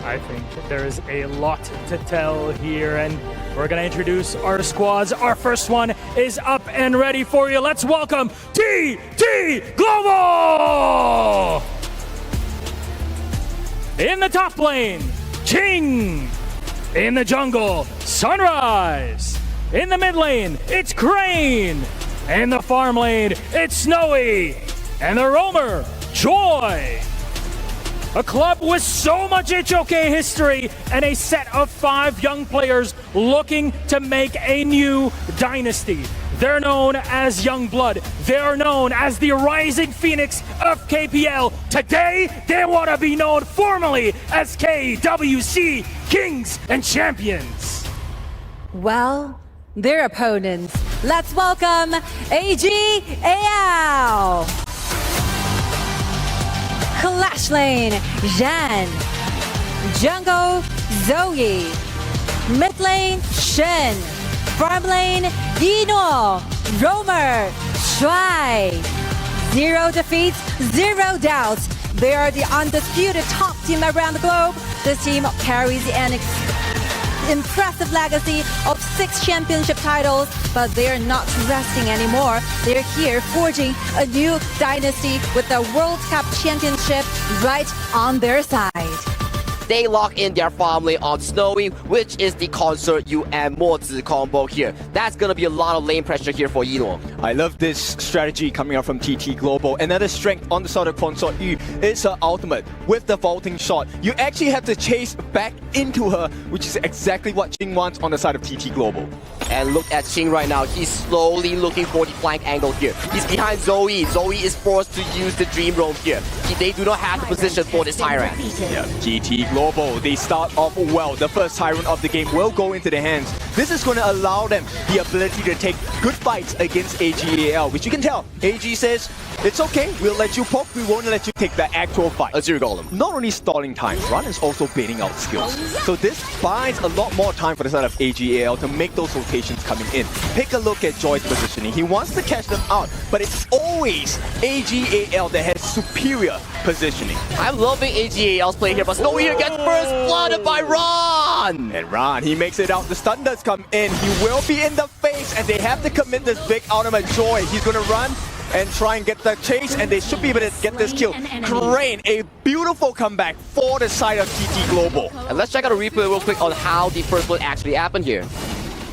I think there is a lot to tell here, and we're going to introduce our squads. Our first one is up and ready for you. Let's welcome TT Global! In the top lane, Ching. In the jungle, Sunrise. In the mid lane, it's Crane. In the farm lane, it's Snowy. And the roamer, Joy. A club with so much HOK history and a set of 5 young players looking to make a new dynasty. They're known as Young Blood. They're known as the Rising Phoenix of KPL. Today, they want to be known formally as KWC Kings and Champions. Well, their opponents. Let's welcome AG.AL. Clash Lane, Zhan. Jungle, Zoe. Mid Lane, Shen. Farm Lane, Dino. Roamer, Shuai. 0 defeats, 0 doubts. They are the undisputed top team around the globe. This team carries an impressive legacy of 6 championship titles, but they're not resting anymore. They're here forging a new dynasty with the World Cup Championship right on their side. They lock in their family on Snowy, which is the concert Yu and Mozi combo here. That's gonna be a lot of lane pressure here for Yino. I love this strategy coming out from TT Global. Another strength on the side of Consort Yu is her ultimate. With the vaulting shot, you actually have to chase back into her, which is exactly what Ching wants on the side of TT Global. And look at Ching right now. He's slowly looking for the flank angle here. He's behind Zoe. Zoe is forced to use the Dream Roam here. They do not have the position for this Tyrant. Yeah, TT Global, they start off well. The first Tyrant of the game will go into their hands. This is going to allow them the ability to take good fights against AG.AL, which you can tell. AG says, it's okay, we'll let you poke, we won't let you take the actual fight. A zero golem. Not only stalling time, Ran is also baiting out skills. So this buys a lot more time for the side of AG.AL to make those rotations coming in. Take a look at Joy's positioning. He wants to catch them out, but it's always AG.AL that has superior positioning. I'm loving AG.AL's play here, but Snowy here gets first blooded by Ran! And Ran, he makes it out. The stun does come in. He will be in the face, and they have to commit this big ultimate. Joy, he's going to run and try and get the chase, and they should be able to get this kill. Crane, a beautiful comeback for the side of TT Global. And let's check out a replay real quick on how the first blood actually happened here.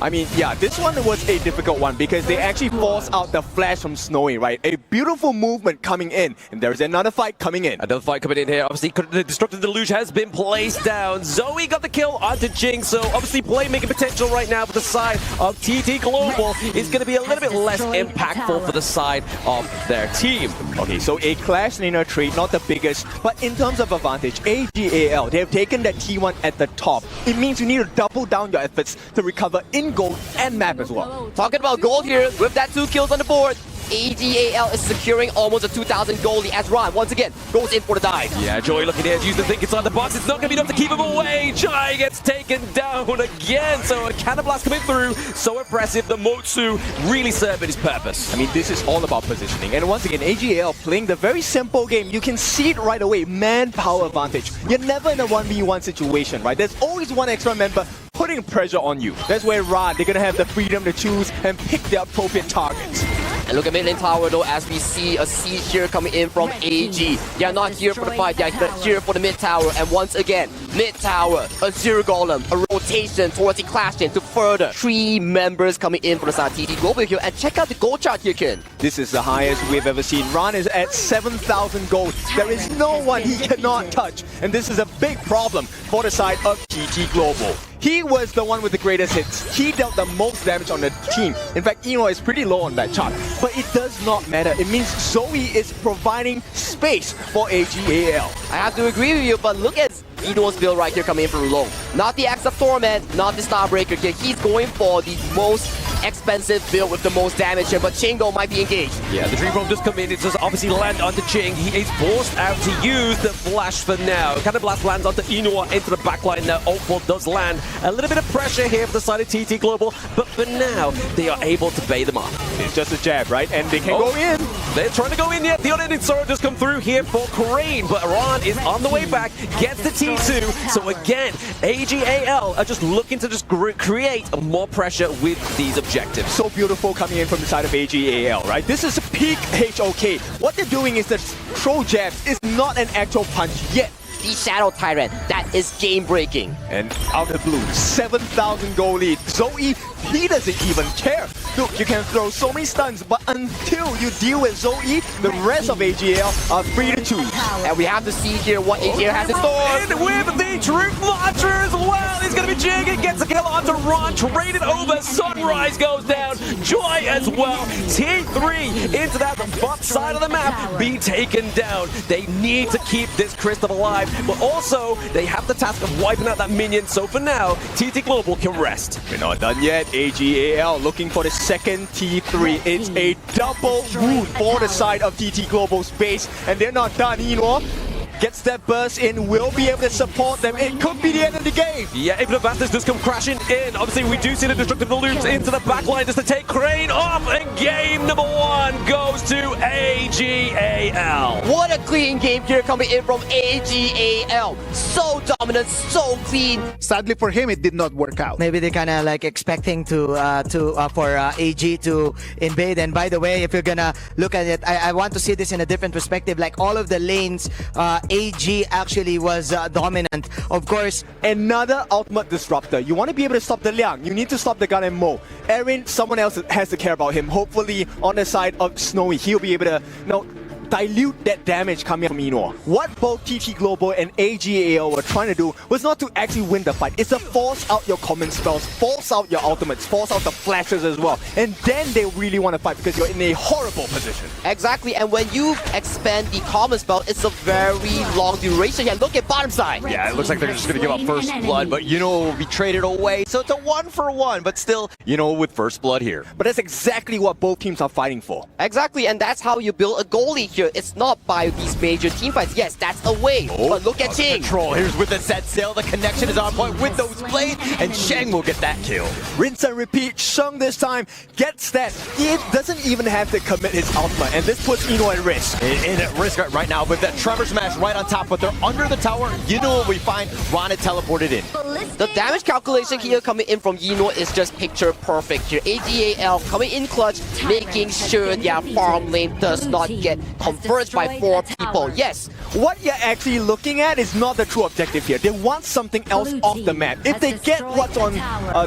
I mean, yeah, this one was a difficult one because they actually forced out the flash from Snowy, right? A beautiful movement coming in, and there's another fight coming in. Another fight coming in here. Obviously, the Destructive Deluge has been placed down. Zoe got the kill onto Jing, so obviously playmaking potential right now for the side of TT Global is going to be a little bit less impactful for the side of their team. Okay, so a Clash Laner trade, not the biggest, but in terms of advantage, AG.AL, they have taken that T1 at the top. It means you need to double down your efforts to recover in gold and map as well. Talking about gold here, with that 2 kills on the board, AG.AL is securing almost a 2,000 goldie as Ron once again goes in for the dive. Yeah, Joy looking here, use the think inside the box. It's not going to be enough to keep him away. Jai gets taken down again. So a cannon blast coming through. So impressive. The Motsu really serving his purpose. I mean, this is all about positioning. And once again, AG.AL playing the very simple game. You can see it right away. Manpower advantage. You're never in a 1v1 situation, right? There's always one extra member putting pressure on you. That's where Rad, they're going to have the freedom to choose and pick the appropriate targets. And look at mid lane tower though, as we see a siege here coming in from AG. They are not here for the fight, they are here for the mid tower. And once again, mid tower, a zero golem, a rotation towards the Clash Lane to further 3 members coming in for the side TT Global here. And check out the gold chart here, Ken. This is the highest we've ever seen. Ran is at 7,000 gold. There is no one he cannot touch. And this is a big problem for the side of TT Global. He was the one with the greatest hits. He dealt the most damage on the team. In fact, Eno is pretty low on that chart. But it does not matter. It means Zoe is providing space for AG.AL. I have to agree with you, but look at Eno's build right here coming in from Long. Not the Axe of Torment, not the Starbreaker here. He's going for the most expensive build with the most damage here, but Chingo might be engaged. Yeah, the Dream Roam does come in. It does obviously land onto Ching. He is forced out to use the flash for now. Cannon Blast lands onto Inoa into the backline now. Ultball does land. A little bit of pressure here for the side of TT Global, but for now, they are able to bait them up. It's just a jab, right? And they can go in. They're trying to go in yet. The unending sorrow just come through here for Crane, but Ron is on the way back, gets the T2. So again, AG.AL are just looking to just create more pressure with these objectives. So beautiful coming in from the side of AG.AL, right? This is peak HOK. What they're doing is that throw jabs is not an actual punch yet. The Shadow Tyrant, that is game-breaking. And out of the blue, 7,000 gold lead. Zoe, he doesn't even care. Look, you can throw so many stuns, but until you deal with Zoe, the rest of AG.AL are free to choose. And we have to see here what AG.AL has in store. And with the Troop Launcher as well, it's going to be Jig. It gets a kill onto Ron, traded over. Sunrise goes down. Joy as well. T3 into that bot side of the map, be taken down. They need to keep this Crystal alive, but also they have the task of wiping out that minion. So for now, TT Global can rest. We're not done yet. AG.AL looking for the second T3. It's a double wound for the side of TT Global's base, and they're not done. Eno gets that burst in, will be able to support them. It could be the end of the game. Yeah, Infinite Bastards does come crashing in. Obviously, we do see the Destructive Loops into the backline just to take Crane off, and game number 1 goes to AG.AL. What a clean game here coming in from AG.AL. So dominant, so clean. Sadly for him, it did not work out. Maybe they kind of like expecting for AG to invade. And by the way, if you're gonna look at it, I want to see this in a different perspective. Like all of the lanes, AG actually was dominant. Of course, another ultimate disruptor. You want to be able to stop the Liang. You need to stop the Gun and Mo. Erin, someone else has to care about him. Hopefully, on the side of Snowy, he'll be able to, dilute that damage coming from Eno. What both TT Global and AG.AL were trying to do was not to actually win the fight. It's to force out your common spells, force out your ultimates, force out the flashes as well. And then they really want to fight because you're in a horrible position. Exactly, and when you expand the common spell, it's a very long duration here. Look at bottom side. Yeah, it looks like they're just going to give up first blood, but will be traded away. So it's a 1-for-1, but still, with first blood here. But that's exactly what both teams are fighting for. Exactly, and that's how you build a goalie here. It's not by these major team fights. Yes, that's a way. But look at Ching. Control. Here's with the set sail. The connection is on point with those blades, and Sheng will get that kill. Rinse and repeat. Sheng this time gets that. He doesn't even have to commit his ultimate, and this puts Eno at risk. In at risk right now, but that Tremor Smash right on top, but they're under the tower. What we find? Ron had teleported in. The damage calculation here coming in from Eno is just picture perfect here. AG.AL coming in clutch, making sure their farm lane does not get converted by 4 people. Yes. What you're actually looking at is not the true objective here. They want something else off the map. If they get what's on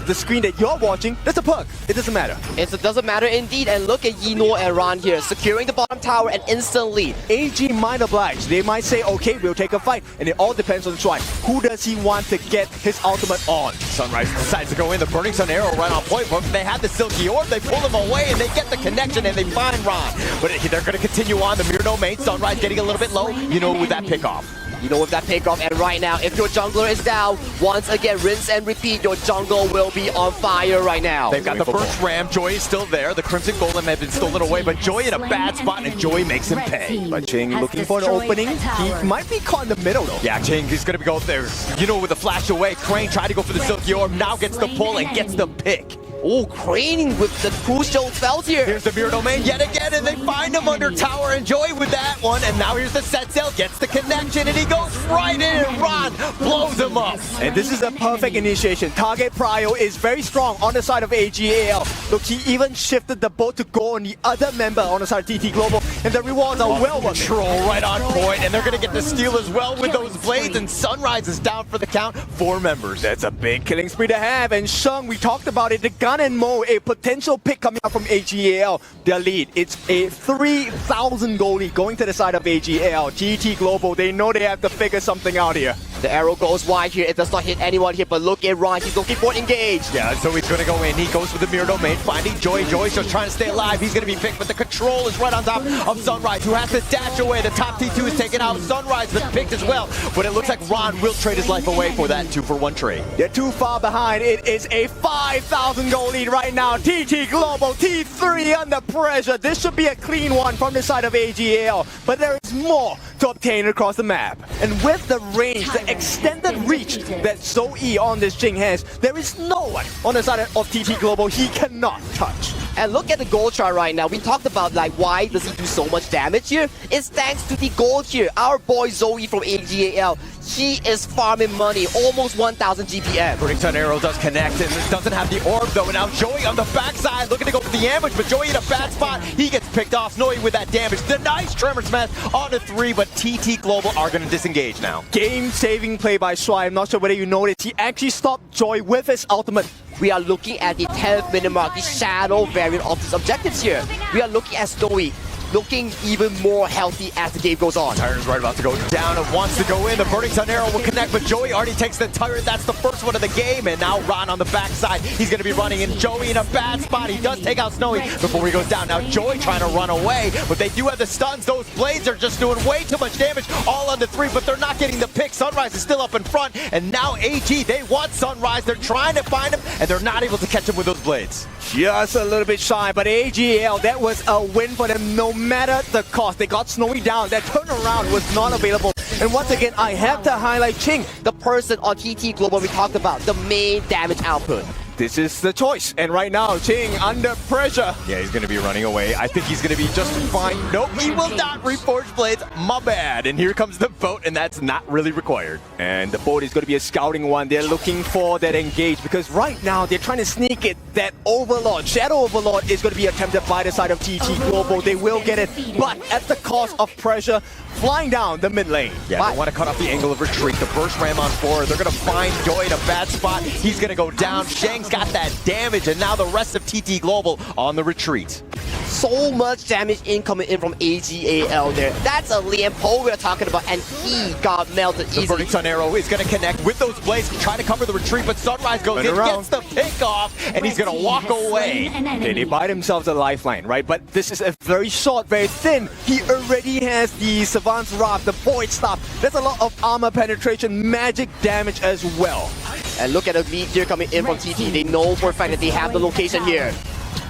the screen that you're watching, that's a perk. It doesn't matter. It doesn't matter indeed. And look at Eno and Ron here, securing the bottom tower and instantly. AG might oblige. They might say, okay, we'll take a fight. And it all depends on Shrine. Who does he want to get his ultimate on? Sunrise decides to go in. The Burning Sun arrow right on point. But they have the Silky Orb. They pull him away and they get the connection and they find Ron. But they're going to continue on. The Mirror Domain. Sunrise getting a little bit low, with that pickoff. With that pickoff, and right now, if your jungler is down, once again, rinse and repeat, your jungle will be on fire right now. They've got the first ram. Joy is still there. The Crimson Golem had been stolen away, but Joy in a bad spot, and Joy makes him pay. But Ching looking for an opening. He might be caught in the middle, though. Yeah, Ching, he's going to go there. With the flash away. Crane tried to go for the Silky Orb, now gets the pull and gets the pick. Oh, Crane with the crucial spells here. Here's the Mirror Domain yet again, and they find him under tower. And Joy with that one, and now here's the set sail, gets the connection, and he goes right in, and Ron blows him up. And this is a perfect initiation. Target Prio is very strong on the side of AG.AL. Look, he even shifted the boat to go on the other member on the side of TT Global, and the rewards are well worth it. Control right on point, and they're going to get the steal as well with those blades, and Sunrise is down for the count. 4 members. That's a big killing spree to have, and Sheng, we talked about it, the Gun and Mo, a potential pick coming out from AG.AL. Their lead, it's a 3,000 goal lead going to the side of AG.AL. TT Global, they know they have to figure something out here. The arrow goes wide here. It does not hit anyone here, but look at Ron. He's looking for engage. Yeah, so he's going to go in. He goes for the Mirror Domain, finding Joy. Joy's just trying to stay alive. He's going to be picked, but the control is right on top of Sunrise, who has to dash away. The top T2 is taken out. Sunrise been picked as well, but it looks like Ron will trade his life away for that 2-for-1 trade. They're too far behind. It is a 5,000 goal lead right now. TT Global, T3 under pressure. This should be a clean one from the side of AG.AL, but there is more to obtain across the map. And with the range, the extended reach that Zoe on this Jing has, there is no one on the side of TT Global he cannot touch. And look at the gold chart right now. We talked about like why does he do so much damage here? It's thanks to the gold here. Our boy Zoe from AG.AL, he is farming money, almost 1,000 GPM. Burning Sun Arrow does connect and doesn't have the orb though. And now Joey on the backside looking to go for the ambush, but Joey in a bad spot. He gets picked off. Snowy with that damage. The nice Tremor Smash on the 3, but TT Global are going to disengage now. Game-saving play by Swai. I'm not sure whether you noticed. He actually stopped Joy with his ultimate. We are looking at the 10th minute mark, the shadow variant of his objectives here. We are looking at Snowy looking even more healthy as the game goes on. Tyrant's right about to go down and wants to go in. The Burning Sun Arrow will connect, but Joey already takes the Tyrant. That's the first one of the game, and now Ron on the backside. He's going to be running, and Joey in a bad spot. He does take out Snowy before he goes down. Now Joey trying to run away, but they do have the stuns. Those blades are just doing way too much damage, all on the 3, but they're not getting the pick. Sunrise is still up in front, and now AG, they want Sunrise. They're trying to find him, and they're not able to catch him with those blades. Just a little bit shy, but AG.AL, that was a win for them no matter the cost. They got Snowy down. That turnaround was not available. And once again, I have to highlight Ching. The person on TT Global we talked about, the main damage output. This is the choice. And right now, Ching under pressure. Yeah, he's going to be running away. I think he's going to be just fine. Nope, he will not reforge blades. My bad. And here comes the boat, and that's not really required. And the boat is going to be a scouting one. They're looking for that engage because right now they're trying to sneak it. That Overlord, Shadow Overlord is going to be attempted by the side of TT Global. They will get it, but at the cost of pressure flying down the mid lane. Yeah, they want to cut off the angle of retreat. The burst ram on 4. They're going to find Joy in a bad spot. He's going to go down. Shang's got that damage, and now the rest of TT Global on the retreat. So much damage incoming in from AG.AL there. That's a Liam Poe we're talking about, and he got melted easily. The Burning Sun Arrow is going to connect with those blades, try to cover the retreat, but Sunrise goes in, gets the pick off, and he's going to walk away. Okay, they buy themselves a lifeline, right? But this is a very short, very thin. He already has the Savant's Wrath, the Void Staff. There's a lot of armor penetration, magic damage as well. And look at the lead here coming in from TT. They know for a fact that they have the location here.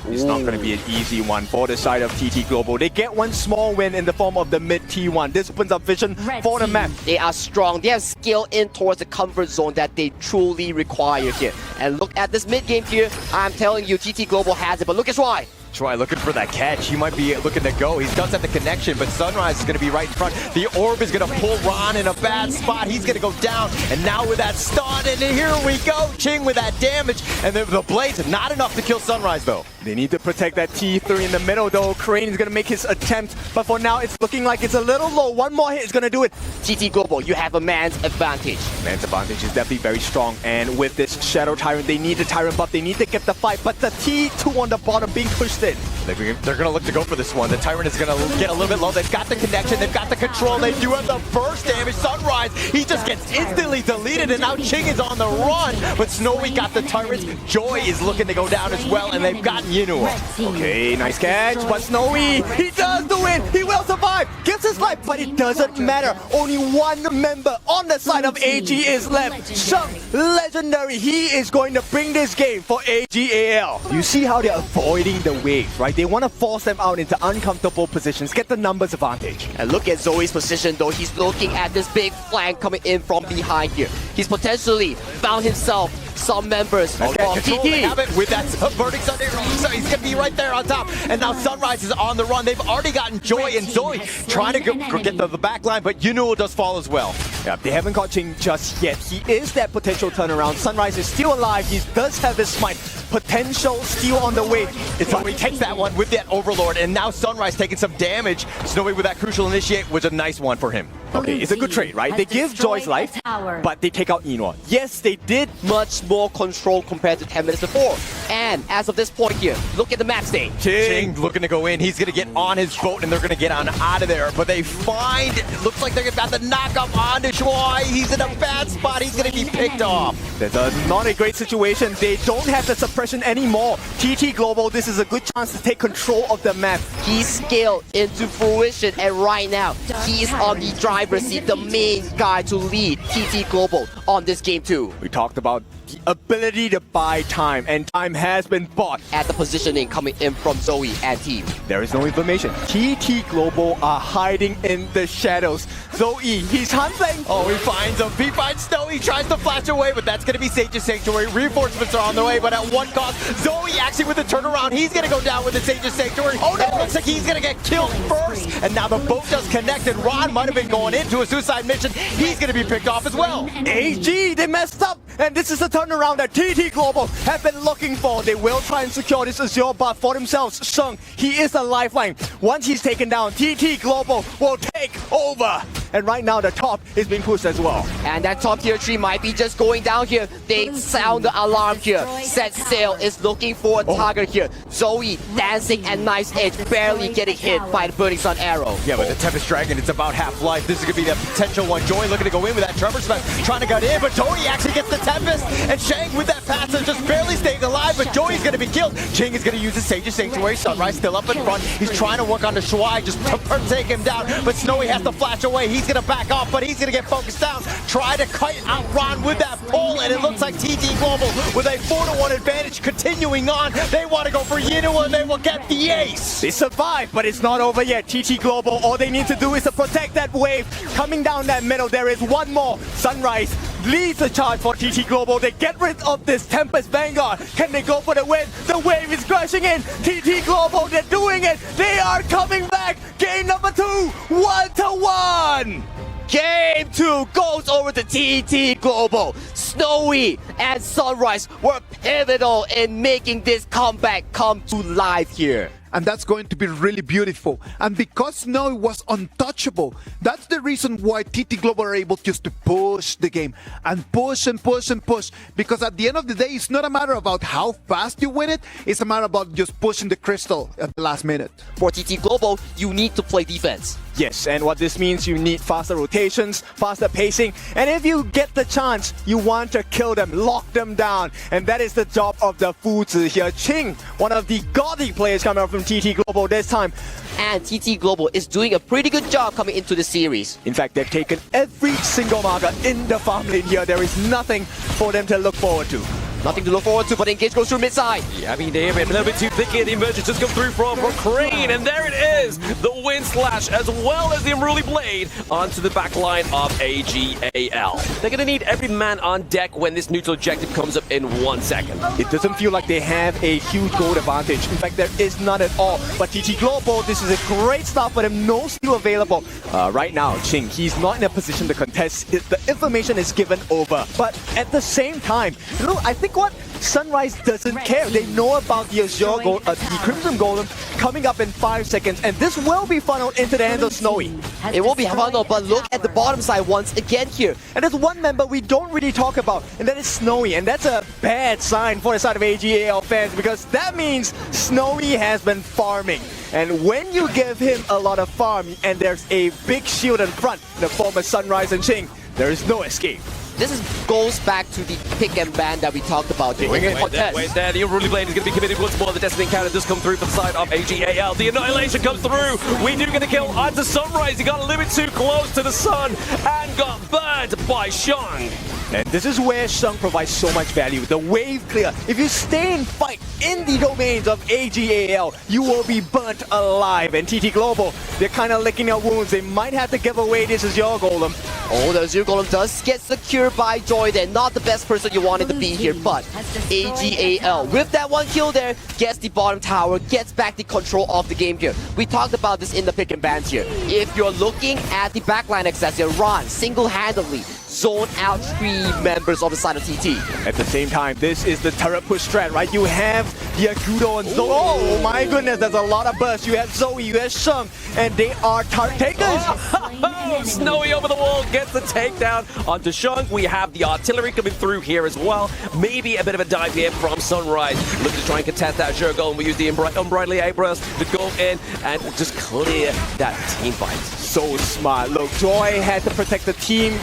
It's not going to be an easy one for the side of TT Global. They get one small win in the form of the mid T1. This opens up vision for the map. They are strong. They have skill in towards the comfort zone that they truly require here. And look at this mid game here. I'm telling you, TT Global has it, but look at why. Try looking for that catch. He might be looking to go. He does have the connection, but Sunrise is going to be right in front. The orb is going to pull Ron in a bad spot. He's going to go down, and now with that stun, and here we go. Ching with that damage, and the blades not enough to kill Sunrise though. They need to protect that T3 in the middle though. Crane is going to make his attempt, but for now it's looking like it's a little low. One more hit is going to do it. TT Global, you have a man's advantage. Man's advantage is definitely very strong, and with this Shadow Tyrant, they need the Tyrant buff. They need to get the fight, but the T2 on the bottom being pushed in. They're going to look to go for this one. The Tyrant is going to get a little bit low. They've got the connection. They've got the control. They do have the burst damage. Sunrise, he just gets instantly deleted, and now Ching is on the run. But Snowy got the Tyrants. Joy is looking to go down as well, and they've got Yinua. Okay, nice catch, but Snowy, he does the win. He will survive. Gives his life, but it doesn't matter. Only one member on the side of AG is left. Shunk, legendary. He is going to bring this game for AG.AL. You see how they're avoiding the waves, right? They want to force them out into uncomfortable positions, get the numbers advantage. And look at Zoe's position though. He's looking at this big flank coming in from behind here. He's potentially found himself some members from TT. They have it with that Burning Sun Arrow. So he's going to be right there on top. And now Sunrise is on the run. They've already gotten Joy and Zoe trying to get the back line, but Yunua does fall as well. Yeah, they haven't got Ching just yet. He is that potential turnaround. Sunrise is still alive. He does have his smite. Potential still on the way. So he takes that one with that Overlord, and now Sunrise taking some damage. Snowy with that crucial initiate was a nice one for him. Okay, it's a good trade, right? They give Joy's life, but they take out Yinua. Yes, they did. Much more control compared to 10 minutes before. And as of this point here, look at the match state. Ching looking to go in. He's going to get on his boat, and they're going to get on out of there. But they find, it looks like they're about to knock up onto Joy. He's in a bad spot. He's going to be picked off. That's not a great situation. They don't have the suppression anymore. TT Global, this is a good chance to take control of the map. He's scaled into fruition, and right now, he is on the driver's seat, the main guy to lead TT Global on this game too. We talked about the ability to buy time, and time has been bought. At the positioning coming in from Zoe and team. There is no information. TT Global are hiding in the shadows. Zoe, he's hunting. Oh, he finds him. He finds Snow. He tries to flash away, but that's going to be Sage's Sanctuary. Reinforcements are on the way, but at what cost? Zoe actually with the turnaround. He's going to go down with the Sage's Sanctuary. Oh, no. It looks like he's going to get killed first. And now the boat does connect, and Ron might have been going into a suicide mission. He's going to be picked off as well. AG, they messed up. And this is the turnaround that TT Global have been looking for. They will try and secure this Azure buff for themselves. Sheng, he is a lifeline. Once he's taken down, TT Global will take over. And right now, the top is being pushed as well. And that top tier 3 might be just going down here. They sound the alarm here. Set Sail is looking for a target here. Zoe dancing at nice edge, barely getting hit by the Burning Sun arrow. Yeah, but the Tempest Dragon, it's about half-life. This is going to be the potential one. Joy looking to go in with that Tremor Smash, trying to get in, but Joey actually gets the Tempest. And Shang with that passive just barely staying alive, but Joey's going to be killed. Ching is going to use his Sage's Sanctuary. Sunrise still up in front. He's trying to work on the Shuai just to take him down, but Snowy has to flash away. He's going to back off, but he's going to get focused down. Try to kite out Ron with that pull, and it looks like TT Global with a 4-1 advantage continuing on. They want to go for Yinua, and they will get the ace. They survive, but it's not over yet. TT Global, all they need to do is to protect that wave. Coming down that middle, there is one more. Sunrise leads the charge for TT Global. They get rid of this Tempest Vanguard. Can they go for the win? The wave is crashing in. TT Global, they're doing it. They are coming back. Game number 2, 1-1. Game 2 goes over to TT Global. Snowy and Sunrise were pivotal in making this comeback come to life here. And that's going to be really beautiful. And because Snowy was untouchable, that's the reason why TT Global are able just to push the game and push and push and push. Because at the end of the day, it's not a matter about how fast you win it. It's a matter about just pushing the crystal at the last minute. For TT Global, you need to play defense. Yes, and what this means, you need faster rotations, faster pacing, and if you get the chance, you want to kill them, lock them down, and that is the job of the Fuzi here. Ching, one of the gaudy players coming out from TT Global this time. And TT Global is doing a pretty good job coming into the series. In fact, they've taken every single marker in the farm lane here. There is nothing for them to look forward to. Nothing to look forward to, but engage goes through mid-side. Yeah, I mean, they're a little bit too thick here. The emergence just come through from Crane, and there it is. The Wind Slash, as well as the Unruly Blade, onto the back line of AG.AL. They're going to need every man on deck when this neutral objective comes up in 1 second. It doesn't feel like they have a huge gold advantage. In fact, there is none at all. But TT Global, this is a great start for them. No steal available. Right now, Ching, he's not in a position to contest. The information is given over. But at the same time, look, I think what Sunrise doesn't care. They know about the Azure Gold, the Crimson Golem coming up in 5 seconds, and this will be funneled into the hands of Snowy. It will be funneled, but look at the bottom side once again here. And there's one member we don't really talk about, and that is Snowy, and that's a bad sign for the side of AG.AL fans, because that means Snowy has been farming. And when you give him a lot of farm, and there's a big shield in front in the form of Sunrise and Ching, there is no escape. Goes back to the pick and ban that we talked about. Wait there, the Unruly Blade is going to be committed once more. The Destiny encounter does come through for the side of AG.AL. The Annihilation comes through. We do get a kill onto Sunrise. He got a little bit too close to the sun and got burned by Shang. And this is where Sheng provides so much value. The wave clear. If you stay and fight in the domains of AG.AL, you will be burnt alive. And TT Global, they're kind of licking their wounds. They might have to give away this Azure Golem. Oh, the Azure Golem does get secured by Joy. They're not the best person you wanted to be here, but AG.AL, with that one kill there, gets the bottom tower, gets back the control of the game here. We talked about this in the pick and bans here. If you're looking at the backline access here, Ron single-handedly zone out 3 members on the side of TT. At the same time, this is the turret push strat, right? You have the Akudo and Zoe. Oh my goodness, there's a lot of bursts. You have Zoe, you have Sheng, and they are target takers. Snowy over the wall gets the takedown onto Sheng. We have the artillery coming through here as well. Maybe a bit of a dive here from Sunrise. Looking to try and contest that Azure Golem. We use the Unbridled Abras to go in and just clear that team fight. So smart. Look, Joy had to protect the team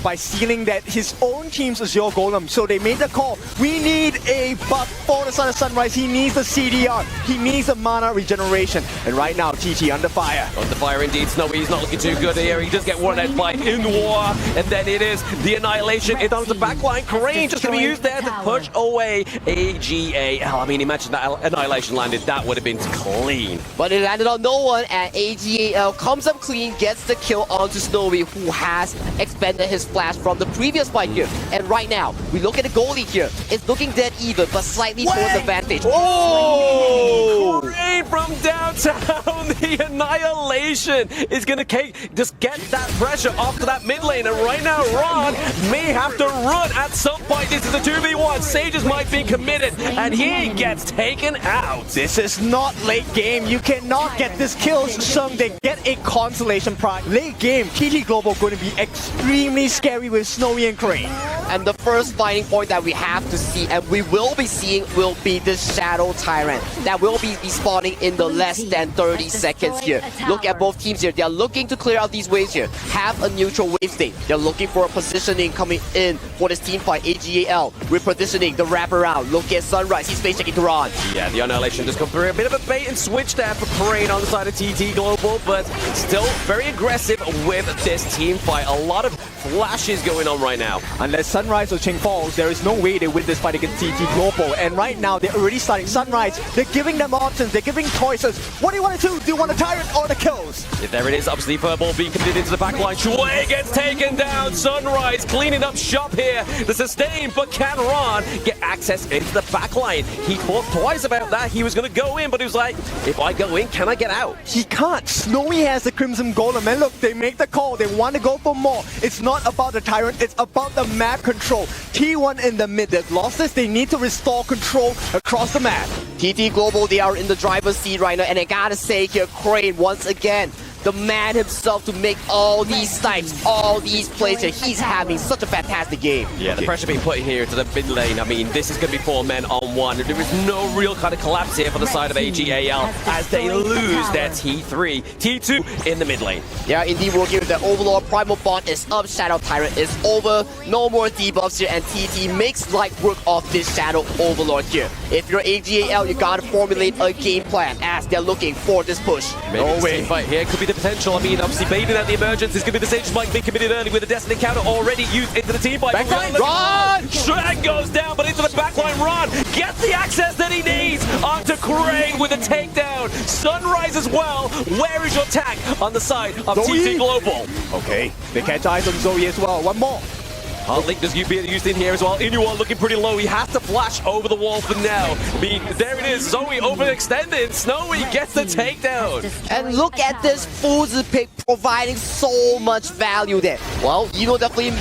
by sealing that his own team's Azure Golem. So they made the call. We need a buff for the Son of Sunrise. He needs the CDR. He needs the mana regeneration. And right now, TT under fire. Under fire indeed. Snowy, he's not looking too good here. He does get one out by Inwar. And then it is the Annihilation. It down the backline. Crane just going to be used there to push away AG.AL. I mean, imagine that Annihilation landed. That would have been clean. But it landed on no one, and AG.AL comes up clean, gets the kill onto Snowy, who has expended his flash from the previous fight here. And right now, we look at the goalie here. It's looking dead even, but slightly towards advantage. Oh! Crane from downtown. The Annihilation is going to just get that pressure off to that mid lane. And right now, Ron may have to run at some point. This is a 2v1. Sages might be committed, and he gets taken out. This is not late game. You cannot get this kill. Some they get a consolation prize. Late game, TT Global going to be extremely scary with Snowy and Crane. And the first fighting point that we have to see, and we will be seeing, will be the Shadow Tyrant that will be spawning in the less than 30 seconds here. Look at both teams here. They are looking to clear out these waves here. Have a neutral wave state. They're looking for a positioning coming in for this team fight. AG.AL with positioning, the wraparound. Look at Sunrise. He's face checking to Ron. Yeah, the Annihilation just come through. A bit of a bait and switch there for Crane on the side of TT Global, but still very aggressive with this team fight. A lot of flashes going on right now. Unless Sunrise or Ching falls, there is no way they win this fight against TT Global. And right now, they're already starting Sunrise. They're giving them options. They're giving choices. What do you want to do? Do you want a Tyrant or the kills? Yeah, there it is. Obviously, Furball being committed into the backline. Shui gets taken down. Sunrise cleaning up shop here. The sustain, but can Ron get access into the backline? He thought twice about that. He was going to go in, but he was like, if I go in, can I get out? He can't. Snowy has the Crimson Golem. And look, they make the call. They want to go for more. It's not about the Tyrant. It's about the map control. T1 in the mid. They've lost this. They need to restore control across the map. TT Global, they are in the driver's seat right now. And I gotta say here, Crane, once again, the man himself to make all these snipes, all these plays here. He's having such a fantastic game. Yeah, the pressure being put here to the mid lane. I mean, this is going to be 4 men on 1. There is no real kind of collapse here for the side of AG.AL as they lose their T3. T2 in the mid lane. Yeah, indeed, we're here. The Overlord Primal Bond is up. Shadow Tyrant is over. No more debuffs here, and TT makes light work of this Shadow Overlord here. If you're AG.AL, you gotta formulate a game plan as they're looking for this push. Maybe no way. Fight here could be the potential. I mean, obviously baiting out the emergence. It's going to be the Sages might be committed early with the Destiny counter already used into the team fight. Backline, Ron! Shrek goes down, but into the backline. Ron gets the access that he needs onto Crane with a takedown. Sunrise as well. Where is your tag on the side of TT Global? Okay, they catch eyes on Zoe as well. One more. Link does be used in here as well. Inuwa looking pretty low. He has to flash over the wall for now. There it is. Zoe overextended. Snowy gets the takedown. And look at this Fuzi pick providing so much value there. Well, definitely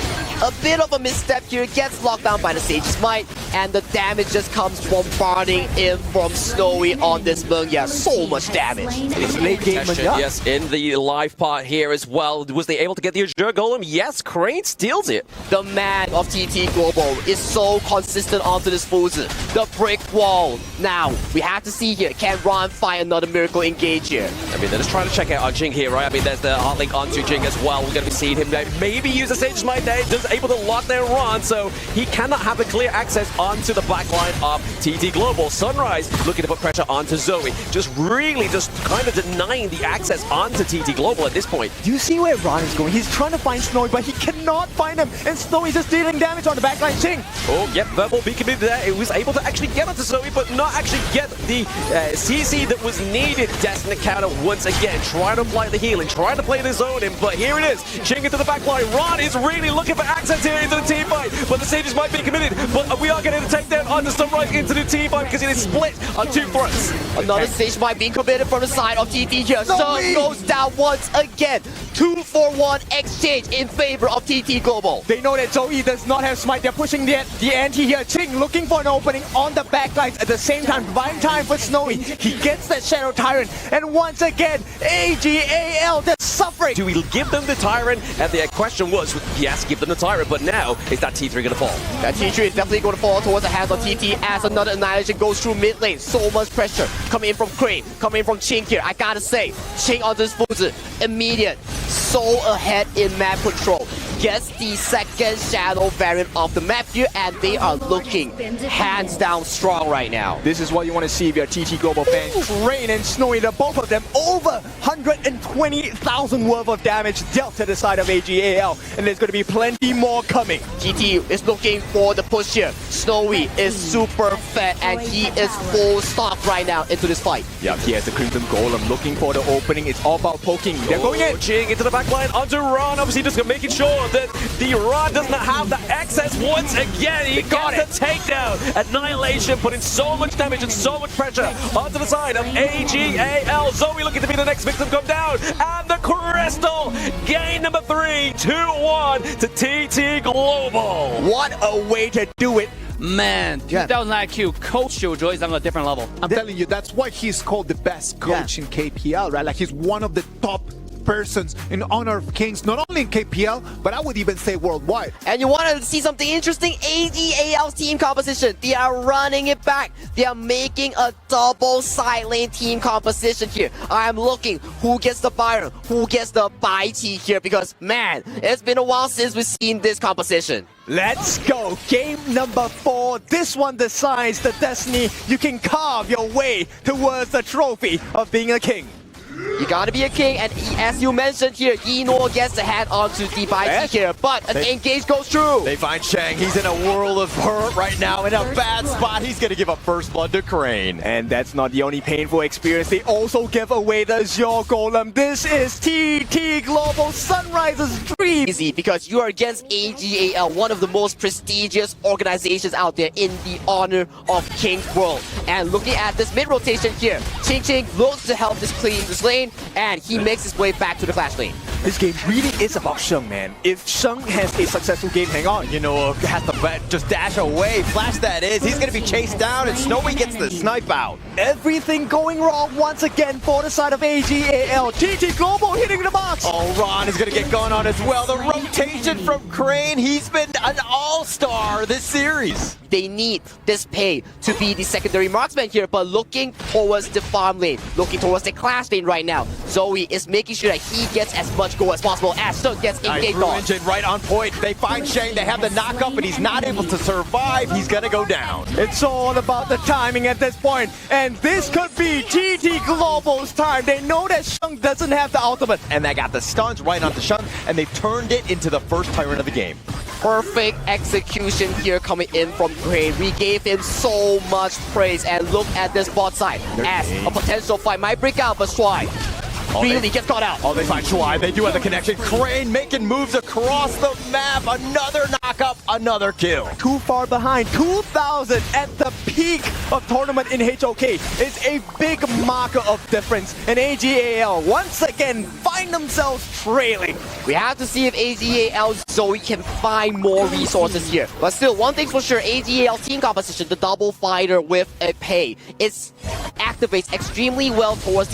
a bit of a misstep here. Gets locked down by the Sage's Might. And the damage just comes bombarding in from Snowy on this Mung. Yeah, so much damage. It's late game. Yes, in the live part here as well. Was they able to get the Azure Golem? Yes, Crane steals it. The man of TT Global is so consistent onto this Fuzi. The brick wall. Now, we have to see here. Can Ron find another miracle engage here? I mean, they're just trying to check out our Jing here, right? I mean, there's the hard link onto Jing as well. We're going to be seeing him maybe use the Sage's Might there. Just able to lock down Ron, so he cannot have a clear access onto the backline of TT Global. Sunrise looking to put pressure onto Zoe. Just kind of denying the access onto TT Global at this point. Do you see where Ron is going? He's trying to find Snowy, but he cannot find him. And Snowy's just dealing damage on the backline. Ching. Oh, yep, verbal beacon there. It was able to actually get onto Zoe, but not actually get the CC that was needed. Destiny counter once again, trying to apply the healing, trying to play the zone in, but here it is. Ching into the backline. Ron is really looking for access here into the team fight, but the Sages might be committed. But we are getting a takedown on the Sunrise into the team fight because it is split on 2 fronts. Another Sage might be committed from the side of TT here. Sun goes down once again. 2-for-1 exchange in favor of TT Global. They know that Zoe does not have smite. They're pushing the anti here. Ching looking for an opening on the backlines at the same time, buying time for Snowy. He gets that Shadow Tyrant, and once again, AG.AL, they're suffering. Do we give them the Tyrant? And the question was, yes, give them the Tyrant, but now, is that T3 going to fall? That T3 is definitely going to fall towards the hands of TT as another Annihilation goes through mid lane. So much pressure coming in from Crane, coming in from Ching here. I gotta say, Ching on this Fuzi, immediate, so ahead in map control. gets the second shadow variant of the map here, and they are looking hands down strong right now. This is what you want to see if you're a TT Global fan. Crane and Snowy, the both of them over 120,000 worth of damage dealt to the side of AG.AL, and there's going to be plenty more coming. TT is looking for the push here. Snowy is super fed, and he is full stock right now into this fight. Yeah, he has the Crimson Golem looking for the opening. It's all about poking. They're going in. Jing into the back line onto Ron. Obviously just making sure that the Ron doesn't have the access once again. He got the takedown. Annihilation putting so much damage and so much pressure onto the side of AG.AL. Zoe looking to be the next victim come down. And the Crystal gain number 3, 2-1 to TT Global. What a way to do it. Man, 2000 IQ, Coach Jojo is on a different level. I'm telling you, that's why he's called the best coach in KPL, right? Like, he's one of the top persons in honor of Kings, not only in KPL, but I would even say worldwide. And you want to see something interesting? AG.AL's team composition. They are running it back. They are making a double side lane team composition here. I'm looking who gets the Byron, who gets the Baiti here, because man, it's been a while since we've seen this composition. Let's go. Game number 4. This one decides the destiny. You can carve your way towards the trophy of being a king. You gotta be a king, and as you mentioned here, Yino gets the head onto the Baiti here, but an engage goes through. They find Shang. He's in a world of hurt right now, in a bad spot. He's going to give up first blood to Crane. And that's not the only painful experience. They also give away the Azure Golem. This is TT Global Sunrise's dream. Easy, because you are against AG.AL, one of the most prestigious organizations out there in the honor of King's World. And looking at this mid-rotation here, Ching Ching looks to help this clean this lane, and he makes his way back to the Clash lane. This game really is about Sheng, man. If Sheng has a successful game, hang on. You know, has to just dash away. Flash that is. He's going to be chased down, and Snowy gets the snipe out. Everything going wrong once again for the side of AG.AL. TT Global hitting the box. Oh, Ron is going to get gone on as well. The rotation from Crane. He's been an all-star this series. They need this pay to be the secondary marksman here, but looking towards the farm lane, looking towards the Clash lane right now. Zoe is making sure that he gets as much goal as possible as Sheng gets engaged on. Engine right on point. They find Shang. They have the knock-up, but he's not able to survive. He's going to go down. It's all about the timing at this point, and this could be TT Global's time. They know that Sheng doesn't have the ultimate. And they got the stuns right onto Shang, and they've turned it into the first Tyrant of the game. Perfect execution here coming in from Crane. We gave him so much praise, and look at this bot side as a potential fight might break out, but Swai really gets caught out. Oh, they find Shuai. They do have the connection. Crane making moves across the map. Another knock-up, another kill. Too far behind. 2,000 at the peak of tournament in HOK is a big marker of difference. And AG.AL once again find themselves trailing. We have to see if AG.AL Zoe can find more resources here. But still, one thing's for sure, AG.AL team composition, the double fighter with a pay, it activates extremely well towards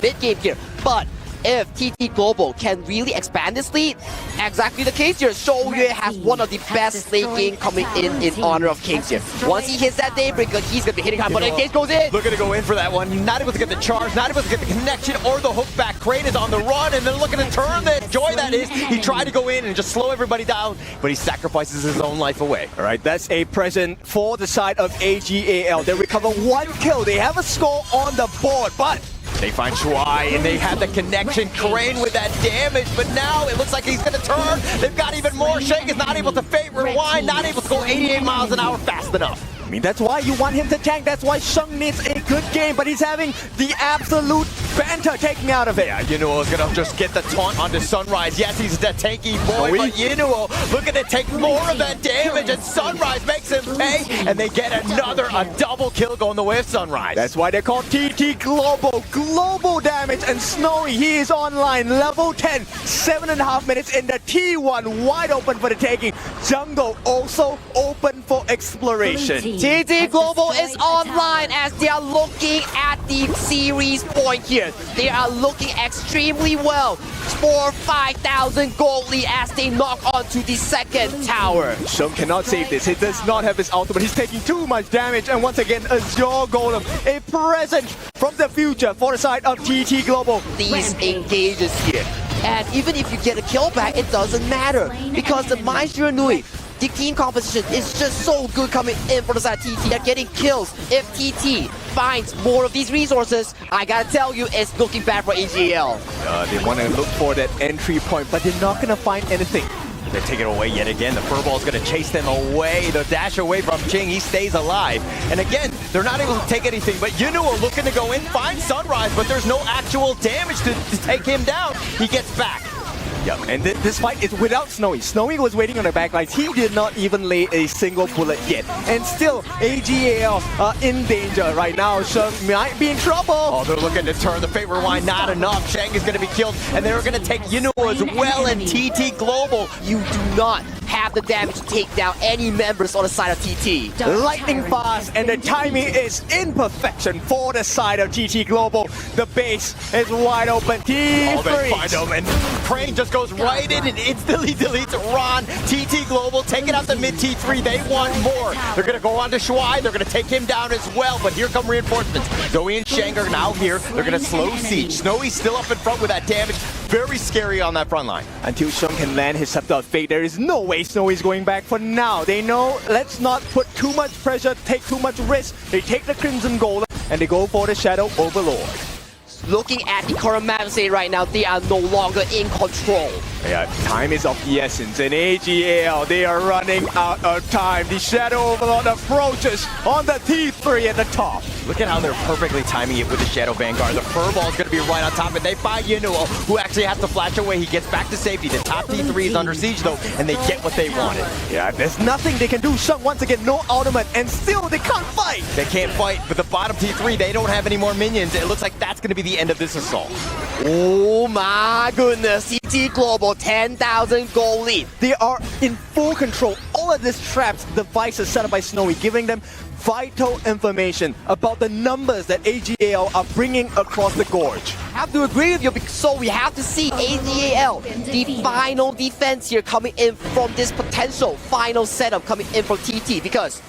mid game here. But if TT Global can really expand this lead, exactly the case here. Shouyue has one of the best late game coming in honor of Kings here. Once he hits that Daybreaker, he's going to be hitting hard, but the case goes in. Looking to go in for that one. Not able to get the charge, not able to get the connection or the hook back. Crane is on the run, and they're looking to turn the Joy that is. He tried to go in and just slow everybody down, but he sacrifices his own life away. All right, that's a present for the side of AG.AL. They recover 1 kill. They have a score on the board, but they find Shuai, and they have the connection. Crane with that damage, but now it looks like he's going to turn. They've got even more. Shake is not able to favor Wine, not able to go 88 miles an hour fast enough. I mean, that's why you want him to tank. That's why Sheng needs a good game, but he's having the absolute banter taken out of it. Yeah, Yinuo is going to just get the taunt onto Sunrise. Yes, he's the tanky boy, but Yinuo looking to take more of that damage, and Sunrise makes him pay, and they get a double kill going the way of Sunrise. That's why they're called TT Global. Global damage, and Snowy, he is online, level 10, 7.5 minutes in the T1, wide open for the taking. Jungle also open for exploration. TT Global is online as they are looking at the series point here. They are looking extremely well for 5,000 gold lead as they knock onto the second tower. Sheng cannot save this. He does not have his ultimate. He's taking too much damage, and once again, Azure Golem, a present from the future for the side of TT Global. These engages here, And even if you get a kill back, it doesn't matter because the Maestro Nui, the team composition is just so good coming in for the side of TT. They're getting kills. If TT finds more of these resources, I gotta tell you, it's looking bad for AG.AL. They want to look for that entry point, but they're not going to find anything. They take it away yet again. The furball is going to chase them away. The dash away from Jing. He stays alive. And again, they're not able to take anything. But Yunuo looking to go in, find Sunrise, but there's no actual damage to take him down. He gets back. Yep, and this fight is without Snowy. Snowy was waiting on the backlines. He did not even lay a single bullet yet. And still, AG.AL are in danger right now. Sheng might be in trouble. Oh, they're looking to turn the favor line. Not enough. Sheng is going to be killed. And they're going to take Yunuo as well. And TT Global. You do not have the damage to take down any members on the side of TT. Lightning fast, and the timing is in perfection for the side of TT Global. The base is wide open. Oh, they find him, and Crane just goes right in and instantly deletes Ron. TT Global taking out the mid T3. They want more. They're going to go on to Shuai. They're going to take him down as well, but here come reinforcements. Zoe and Shang are now here. They're going to slow siege. Snowy's still up in front with that damage. Very scary on that front line. Until Sheng can land his Scepter of Fate, there is no way Snowy's going back for now. They know, let's not put too much pressure, take too much risk. They take the Crimson Golem, and they go for the Shadow Overlord. Looking at the current map state right now, they are no longer in control. Yeah, time is of the essence, and AG.AL, they are running out of time. The Shadow Overlord approaches on the T3 at the top. Look at how they're perfectly timing it with the Shadow Vanguard. The Furball is going to be right on top, and they find Yunuo, who actually has to flash away. He gets back to safety. The top T3 is under siege, though, and they get what they wanted. Yeah, there's nothing they can do. Sheng, once again, no ultimate, and still they can't fight. They can't fight, but the bottom T3, they don't have any more minions. It looks like that's going to be the end of this assault. Oh my goodness, TT Global 10,000 goal lead. They are in full control. All of these traps, devices set up by Snowy, giving them vital information about the numbers that AG.AL are bringing across the gorge. I have to agree with you, so we have to see AG.AL, the final defense here coming in from this potential final setup coming in from TT, because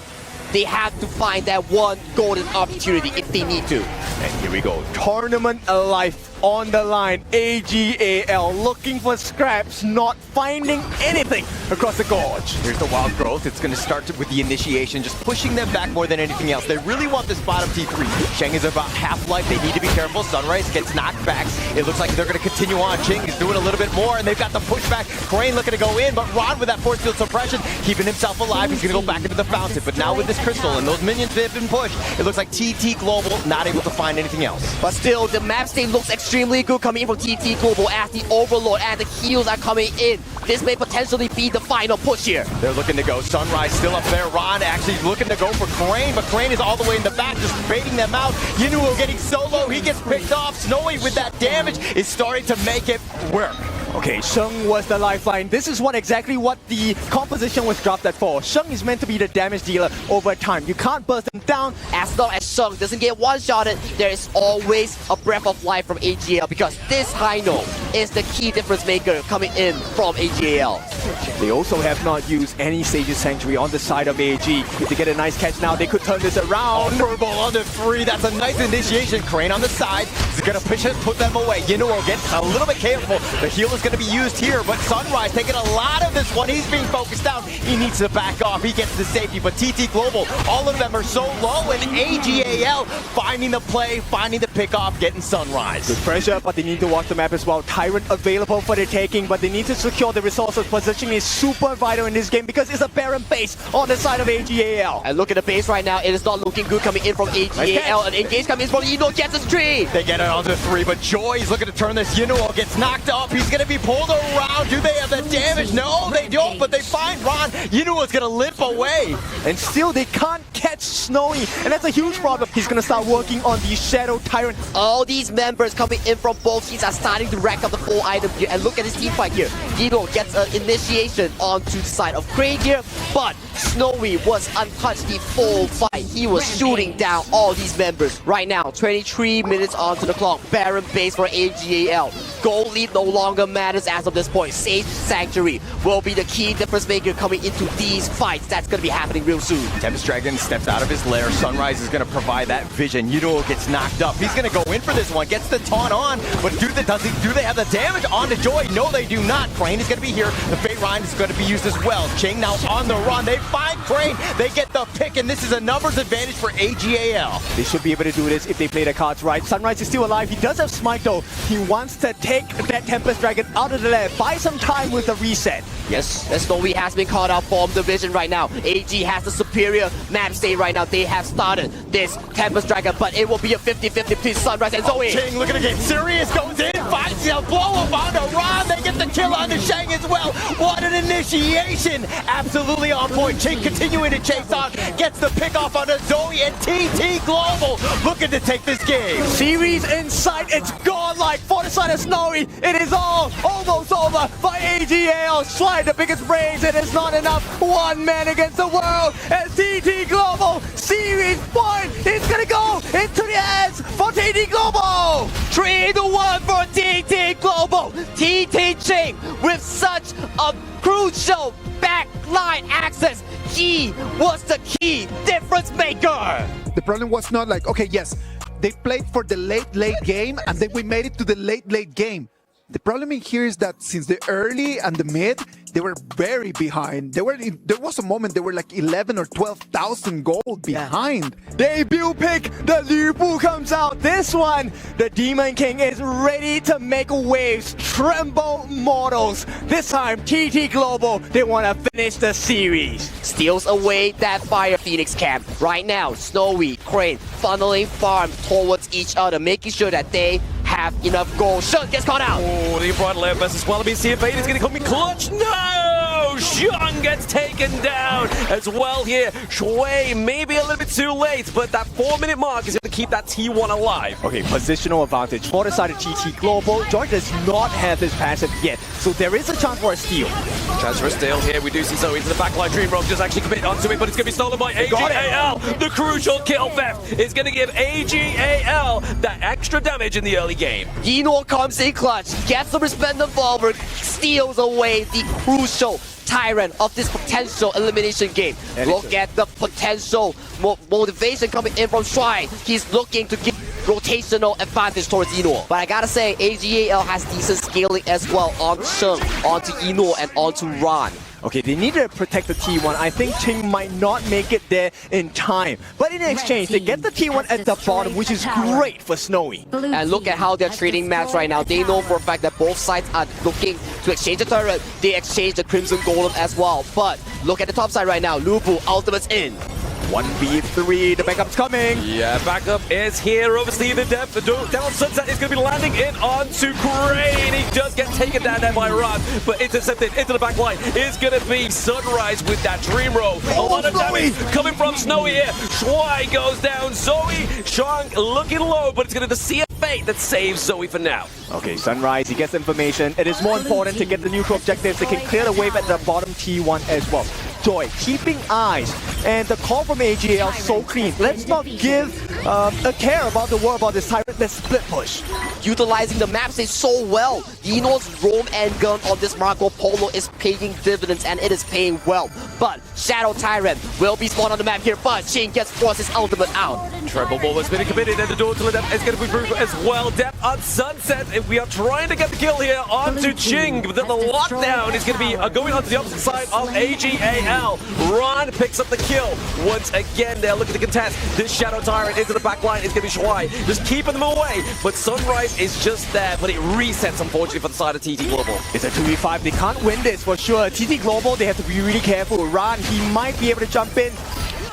they have to find that one golden opportunity if they need to. And here we go. Tournament alive on the line. AG.AL looking for scraps, not finding anything across the gorge. Here's the wild growth. It's going to start with the initiation, just pushing them back more than anything else. They really want this bottom T3. Sheng is about half-life. They need to be careful. Sunrise gets knocked back. It looks like they're going to continue on. Jing is doing a little bit more, and they've got the pushback. Crane looking to go in, but Ron with that force field suppression, keeping himself alive. He's going to go back into the fountain. But now with this crystal and those minions that have been pushed, it looks like TT Global not able to find anything else. But still, the map state looks extremely good coming in from TT Global as the Overlord and the heals are coming in. This may potentially be the final push here. They're looking to go. Sunrise still up there. Ron actually looking to go for Crane, but Crane is all the way in the back, just baiting them out. Yunuo getting solo. He gets picked off. Snowy with that damage is starting to make it work. Okay, Sheng was the lifeline. This is exactly what the composition was drafted for. Sheng is meant to be the damage dealer over time. You can't burst them down. As long as Sheng doesn't get one-shotted, there is always a breath of life from AG.AL, because this high note is the key difference maker coming in from AG.AL. They also have not used any Sage's Sanctuary on the side of AG. If they get a nice catch now, they could turn this around. Furball on the 3. That's a nice initiation. Crane on the side. He's going to push it, put them away. Yunuo gets a little bit careful. The heal is going to be used here, but Sunrise taking a lot of this one. He's being focused down. He needs to back off. He gets the safety, but TT Global, all of them are so low, and AG.AL finding the play, finding the pick-off, getting Sunrise. Good pressure, but they need to watch the map as well. Tyrant available for the taking, but they need to secure the resources. Positioning is super vital in this game because it's a barren base on the side of AG.AL. And look at the base right now. It is not looking good coming in from AG.AL. An engage coming in from Yunuo gets his tree. They get it on the 3, but Joy is looking to turn this. Yunuo gets knocked up. He's going to be pulled around. Do they have the damage? No, they don't, but they find Ron. Yunuo's going to limp away. And still, they can't catch Snowy, and that's a huge problem. He's going to start working on the Shadow Tyrant. All these members coming in from both teams are starting to rack up the full item here. And look at this team fight here. Yunuo gets an initiation onto the side of Crane here, but Snowy was untouched the full fight. He was shooting down all these members. Right now, 23 minutes onto the clock. Barren base for AG.AL. goal lead no longer matters as of this point. Sage Sanctuary will be the key difference maker coming into these fights. That's going to be happening real soon. Tempest Dragon steps out of his lair. Sunrise is going to provide that vision. Yuno gets knocked up. He's going to go in for this one. Gets the taunt on. But do they have the damage on to Joy? No, they do not. Crane is going to be here. The Fate Ryan is going to be used as well. Ching now on the run. They find Crane. They get the pick, and this is a numbers advantage for AG.AL. They should be able to do this if they play the cards right. Sunrise is still alive. He does have Smite though. He wants to take that Tempest Dragon out of the lair. Buy some time with the reset. Yes, Snowy has been caught out from the vision right now. AG has the superior map state right now. They have started this Tempest Dragon, but it will be a 50-50 between Sunrise and Zoe. Ching looking to get serious, goes in, finds a blow up on the run. They get the kill on the Shang as well. What an initiation! Absolutely on point. Ching continuing to chase on, gets the pick off on the Zoe, and TT Global looking to take this game. Series in sight. It's gone like for the side of Snowy. It is all almost over by AG.AL. Slide the biggest brains. It is not enough. One man against the world. And TT Global series point is gonna go into the hands for TT Global. 3-1 for TT Global. TT Ching with such a crucial backline access. He was the key difference maker. The problem was not like, okay, yes, they played for the late game and then we made it to the late game. The problem in here is that since the early and the mid, they were very behind. There was a moment they were like 11 or 12,000 gold behind. Debut pick, the Liverpool comes out. This one, the Demon King is ready to make waves. Tremble Mortals. This time, TT Global, they want to finish the series. Steals away that Fire Phoenix camp. Right now, Snowy, Crane, funneling farm towards each other, making sure that they have enough gold. Shun gets caught out. Oh, the Pride Left versus Wallaby. CFA is going to come in clutch. No! Shun gets taken down as well here. Shui maybe a little bit too late, but that 4-minute mark is going to keep that T1 alive. Okay, positional advantage for the side of TT Global. Joy does not have this passive yet, so there is a chance for a steal. Transfer steal here. We do see Zoe into the backline. Dream Rogue just actually commit onto it, but it's going to be stolen by AG.AL. The crucial kill theft is going to give AG.AL that extra damage in the early game. Yino comes in clutch, gets the resplendent forward, steals away the crucial tyrant of this potential elimination game. Look at the potential motivation coming in from Shrine. He's looking to give rotational advantage towards Ino. But I gotta say, AG.AL has decent scaling as well on Sheng, onto Ino, and onto Ron. Okay, they need to protect the T1. I think Ching might not make it there in time. But in exchange, they get the T1 at the bottom, which is great for Snowy. And look at how they're trading maps right now. They know for a fact that both sides are looking to exchange the turret. They exchange the Crimson Golem as well. But look at the top side right now. Lubu, ultimate's in. 1v3, the backup's coming. Yeah, backup is here. Obviously, the depth, the down Sunset is going to be landing in onto Crane. He does get taken down there by Ron, but intercepted into the back line is going to be Sunrise with that Dream Roll. A lot of damage coming from Snowy here. Shui goes down. Zoe, Shang looking low, but it's going to see a fate that saves Zoe for now. Okay, Sunrise, he gets information. It is more important to get the neutral objectives. They can clear the wave at the bottom T1 as well. Joy, keeping eyes, and the call from AG.AL so clean. Let's not give a care about the war about this tyrant. Let's split push. Utilizing the map stage so well. Dino's roam and gun on this Marco Polo is paying dividends, and it is paying well. But Shadow Tyrant will be spawned on the map here, but Ching gets forced his ultimate out. Treble Ball has been committed, and the door to the depth is going to be through as well. Depth on Sunset. If we are trying to get the kill here onto Ching, but then the lockdown is going to be going onto the opposite side of AG.AL. Ron picks up the kill. Once again, they're looking to contest this Shadow Tyrant into the back line. It's going to be Shui, just keeping them away. But Sunrise is just there, but it resets, unfortunately, for the side of TT Global. It's a 2v5. They can't win this for sure. TT Global, they have to be really careful. Ron, he might be able to jump in.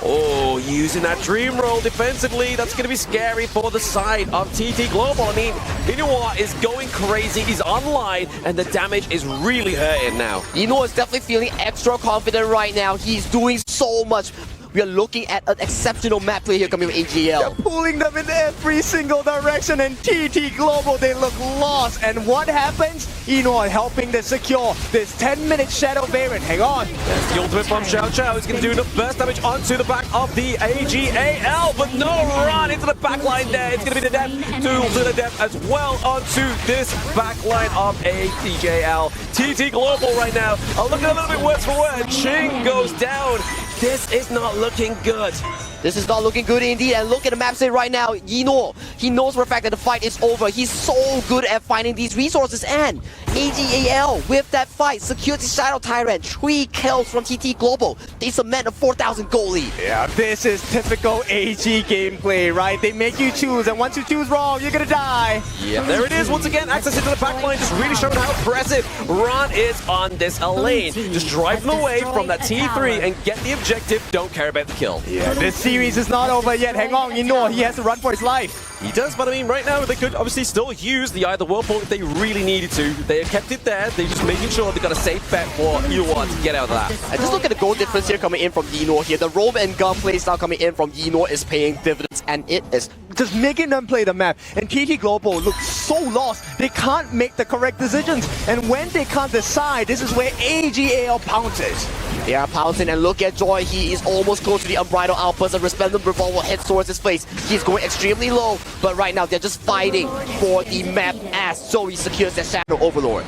Oh, using that Dream Roll defensively, that's going to be scary for the side of TT Global. I mean, Inuwa is going crazy, he's online, and the damage is really hurting now. Ino is definitely feeling extra confident right now. He's doing so much we are looking at an exceptional map play here coming from AG.AL. Pulling them in every single direction, and TT Global, they look lost. And what happens? Eno helping to secure this 10-minute Shadow variant. Hang on. There's the ultimate from Xiao Xiao. He's going to do enough burst damage onto the back of the AG.AL, but no run into the backline there. It's going to be the death to the death as well onto this backline of AG.AL. TT Global right now are looking a little bit worse for wear. Ching goes down. This is not looking good. This is not looking good indeed, and look at the map state right now. Eno, he knows for a fact that the fight is over. He's so good at finding these resources, and AG.AL with that fight secured the Shadow Tyrant. 3 kills from TT Global. They cement a 4,000 goal lead. Yeah, this is typical AG gameplay, right? They make you choose, and once you choose wrong, you're gonna die. Yeah, there it is once again. Access into the backline, just really showing how impressive Ron is on this lane. Just drive them away from that T3 and get the objective. Don't care about the kill. Yeah, this series is not over yet. Hang on, you know he has to run for his life. He does, but I mean, right now they could obviously still use the either Whirlpool if they really needed to. They have kept it there. They're just making sure they got a safe bet for Eno to get out of that. And just look at the goal difference here coming in from Eno here. The roam and gun play style coming in from Eno is paying dividends, and it is Just making them play the map. And TT Global looks so lost. They can't make the correct decisions. And when they can't decide, this is where AG.AL pounces. They are pouncing, and look at Joy. He is almost close to the unbridled outburst. A resplendent revolver heads towards his face. He's going extremely low, but right now they're just fighting for the map as Zoe secures that Shadow Overlord.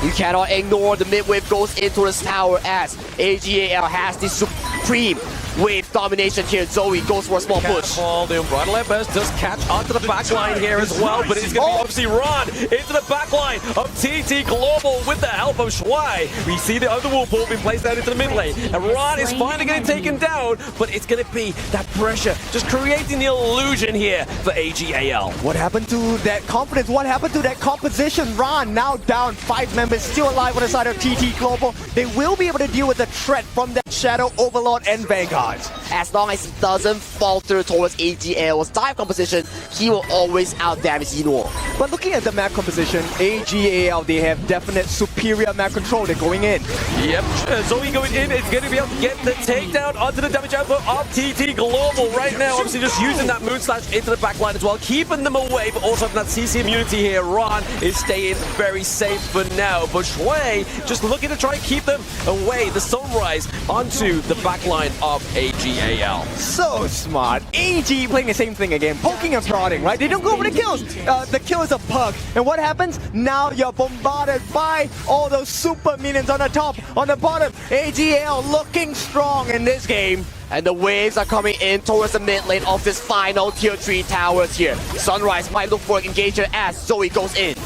You cannot ignore the mid-wave goes into this tower as AG.AL has the supreme wave domination here. Zoe goes for a small push. The unbridled outburst does catch onto the backline here as well, but it's going to be obviously Ron into the backline of TT Global with the help of Shuai. We see the other Whirlpool being placed out into the mid lane, and Ron is finally getting taken down, but it's going to be that pressure, just creating the illusion here for AG.AL. What happened to that confidence? What happened to that composition? Ron now down, 5 members still alive on the side of TT Global. They will be able to deal with the threat from that Shadow Overlord and Vanguard. As long as he doesn't falter towards AG.AL's dive composition, he will always outdamage Eno. But looking at the map composition, AG.AL, they have definite superior map control. They're going in. Yep, Zoe going in is going to be able to get the takedown onto the damage output of TT Global right now. Obviously just using that moon slash into the backline as well, keeping them away, but also having that CC immunity here. Ron is staying very safe for now, but Shui just looking to try and keep them away. The Sunrise onto the backline of AG.AL. So smart. AG playing the same thing again, poking and prodding, right? They don't go for the kills. The kill is a bug. And what happens? Now you're bombarded by all those super minions on the top, on the bottom. AG.AL looking strong in this game. And the waves are coming in towards the mid lane of this final tier 3 towers here. Sunrise might look for an engager as Zoe goes in.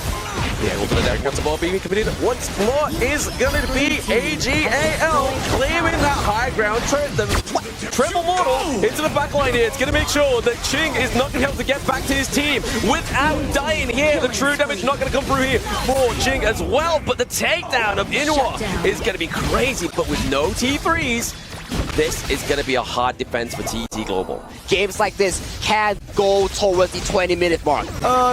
Yeah, over the deck, once the ball being committed once more is going to be AG.AL claiming that high ground. The Treble Mortal into the backline here. It's going to make sure that Ching is not going to be able to get back to his team without dying here. The true damage not going to come through here for Ching as well, but the takedown of Inwa is going to be crazy, but with no T3s. This is going to be a hard defense for TT Global. Games like this can go towards the 20-minute mark.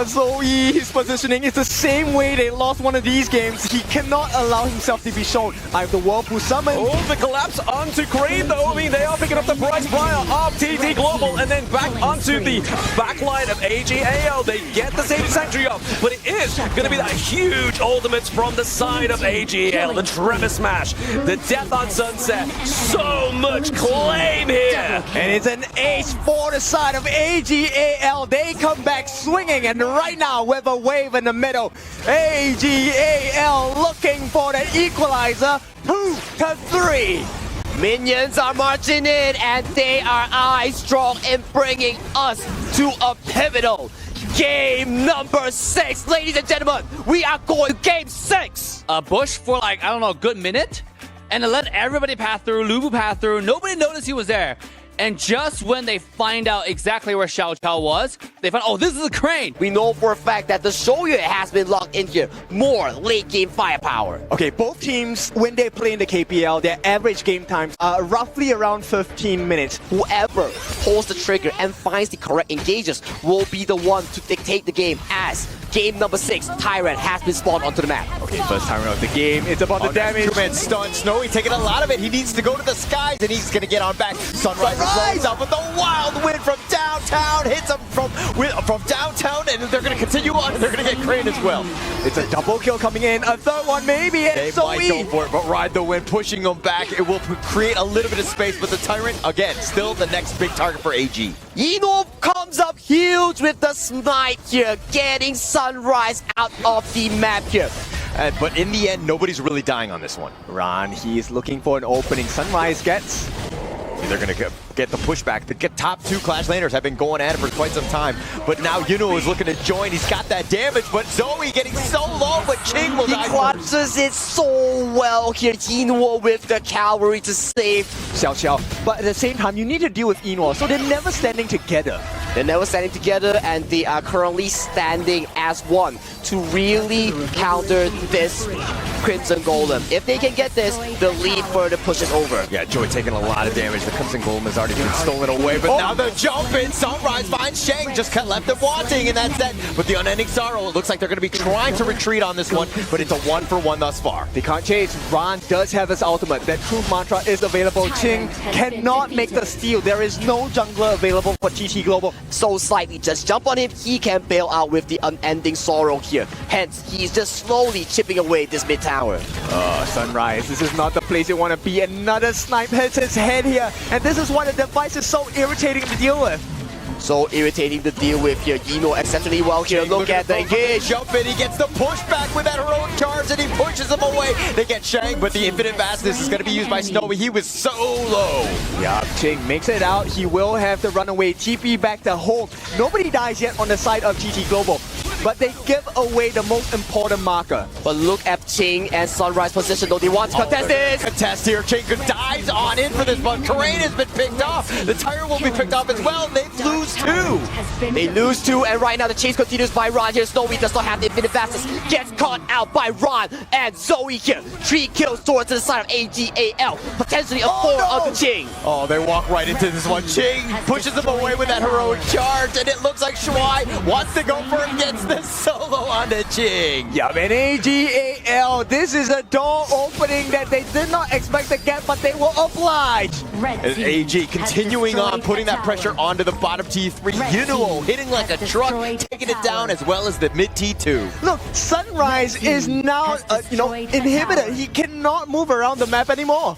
Zoe, his positioning is the same way they lost one of these games. He cannot allow himself to be shown. I have the Whirlpool summon. Oh, the collapse onto Crane though. I mean, they are picking up the prize fire of TT Global and then back onto the backline of AG.AL. They get the same sanctuary up, but it is going to be that huge ultimates from the side of AG.AL. The Tremor Smash, the Death on Sunset. So much claim here. And it's an ace for the side of AG.AL. They come back swinging, and right now with a wave in the middle, AG.AL looking for the equalizer. 2-3. Minions are marching in, and they are eye strong in bringing us to a pivotal game number 6. Ladies and gentlemen, we are going to game 6. A bush for like, I don't know, a good minute. And to let everybody pass through, Lubu pass through, nobody noticed he was there. And just when they find out exactly where Xiao Xiao was, they find, oh, this is a Crane. We know for a fact that the Shoyu has been locked in here. More late game firepower. Okay, both teams, when they play in the KPL, their average game times are roughly around 15 minutes. Whoever pulls the trigger and finds the correct engagers will be the one to dictate the game as game number 6, Tyrant has been spawned onto the map. Okay, first time around the game. It's about the damage. Two-man stun. Snowy taking a lot of it. He needs to go to the skies, and he's going to get on back. Sunrise rolls out with the wild wind from downtown. Hits him from downtown, and they're going to continue on. And they're going to get Crane as well. It's a double kill coming in. A third one maybe. They might go for it, but Ride the Wind pushing him back. It will create a little bit of space, but the Tyrant, again, still the next big target for AG. Eno comes up huge with the snipe here, getting Sunrise out of the map here. But in the end, nobody's really dying on this one. Ron, he's looking for an opening. Sunrise gets. They're going to get the pushback. The top 2 Clash laners have been going at it for quite some time. But now Yuno is looking to join. He's got that damage, but Zoe getting so low, but Ching will die. He clutches it so well here. Eno with the cavalry to save Xiao. But at the same time, you need to deal with Eno, so they're never standing together. They're never standing together, and they are currently standing as one to really counter this Crimson Golem. If they can get this, the lead further pushes over. Yeah, Joy taking a lot of damage. The Crimson Golem has already been stolen away, but now the jump in. Sunrise finds Shang, just left them wanting, and that's that. But the Unending Sorrow, it looks like they're going to be trying to retreat on this one, but it's a 1-for-1 thus far. They can't chase. Ron does have his ultimate. That Truth Mantra is available. Ching cannot make the steal. There is no jungler available for TT Global. So slightly, just jump on him, he can bail out with the Unending Sorrow here. Hence, he's just slowly chipping away this mid tower. Sunrise, this is not the place you want to be. Another snipe hits his head here, and this is why the device is so irritating to deal with. So irritating to deal with here. Eno exceptionally well here. Look at the engage. Jump in, he gets the pushback with that heroic charge, and he pushes him away. They get Shang, but the infinite vastness is going to be used by Snowy. He was so low. Yeah, Ching makes it out. He will have to run away. TP back to home. Nobody dies yet on the side of TT Global, but they give away the most important marker. But look at Ching and Sunrise position though. They want to contest this. Contest here. Ching dives on in for this, but Crane has been picked off. The Tyrant will be picked off as well. They lose 2. They lose 2, and right now the chase continues by Ron here. Snowy does not have the infinite fastness. Gets caught out by Ron and Zoe here. 3 kills towards the side of AG.AL. Potentially a 4 of the Ching. Oh, they walk right into this one. Ching pushes him away with that heroic charge, and it looks like Shuai wants to go for it, gets the solo on the Ching. Yeah, man, AG.AL, this is a door opening that they did not expect to get, but they will oblige. And AG continuing on, putting that pressure onto the bottom T3. Yuno hitting like a truck, taking it down, as well as the mid T2. Look, Sunrise is now, inhibited. He cannot move around the map anymore.